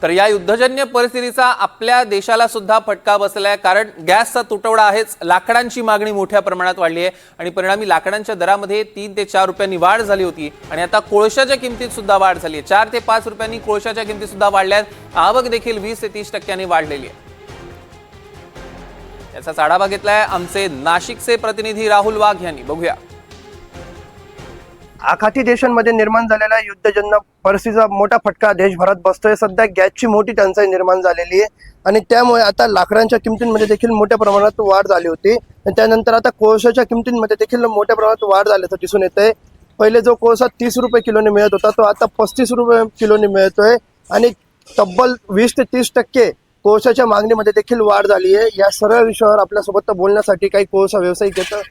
तर या युद्धजन्य परिस्थितीचा आपल्या देशाला सुद्धा फटका बसलाय, कारण गॅसचा तुटवडा आहेच, लाकडांची मागणी मोठ्या प्रमाणात वाढली आहे आणि परिणामी लाकडांच्या दरामध्ये 3 ते 4 रुपयांनी वाढ झाली होती आणि आता कोळशाच्या किमतीत सुद्धा वाढ झाली आहे। 4 ते 5 रुपयांनी कोळशाच्या किमती सुद्धा वाढल्या आहेत। आवक देखील 20 ते 30% वाढलेली आहे। याचा आढावा घेतलाय आमचे नाशिकचे प्रतिनिधी राहुल वाघ यांनी। बघूया। आखाती देशांमध्ये निर्माण झालेल्या युद्धजन्य परिस्थितीचा मोठा फटका देशभरात बसतोय। सध्या गॅसची मोठी टंचाई निर्माण झालेली आहे आणि त्यामुळे आता लाकडांच्या किमतींमध्ये देखील मोठ्या प्रमाणात वाढ झाली होती आणि त्यानंतर आता कोळशाच्या किमतींमध्ये देखील मोठ्या प्रमाणात वाढ झाल्याचं दिसून येतंय। पहिले जो कोळसा 30 रुपये किलोने मिळत होता तो आता 35 रुपये किलोने मिळतोय आणि तब्बल 20 ते 30% कोळशाच्या मागणीमध्ये देखील वाढ झाली आहे। या सर्व विषयावर आपल्यासोबत बोलण्यासाठी काही कोळसा व्यावसायिक आहेत।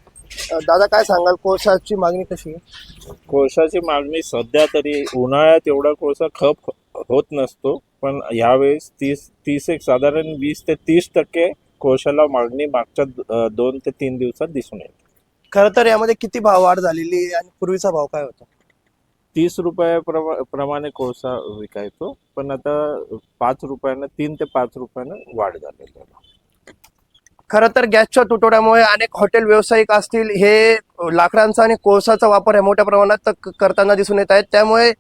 दादा, काय सांगाल, कोळशाची मागणी कशी आहे? कोळशाची मागणी सध्या तरी उन्हाळ्यात एवढा कोळसा खप होत नसतो, पण यावेळेस 30 एक साधारण 20 ते 30% कोळशाला मागणी मागच्या 2 ते 3 दिवसात दिसून येते। खरं तर यामध्ये किती भाव वाढ झालेली आहे आणि पूर्वीचा भाव काय होता? 30 रुपयाप्रमाणे कोळसा विकायचो, पण आता 5 रुपयानं 3 ते 5 रुपयानं वाढ झालेली आहे। खरं तर गॅसच्या तुटवड्यामुळे अनेक हॉटेल व्यावसायिक असतील हे लाकडांचा आणि कोळसाचा वापर मोठ्या प्रमाणात करताना दिसून येत आहेत। त्यामुळे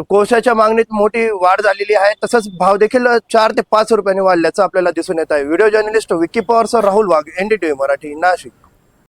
कोळशाच्या मागणीत मोठी वाढ झालेली आहे। तसंच भाव देखील 4 ते 5 रुपयांनी वाढल्याचं आपल्याला दिसून येत आहे। Video journalist Vicky Pawar sir, Rahul Wagh, NDTV Marathi, Nashik.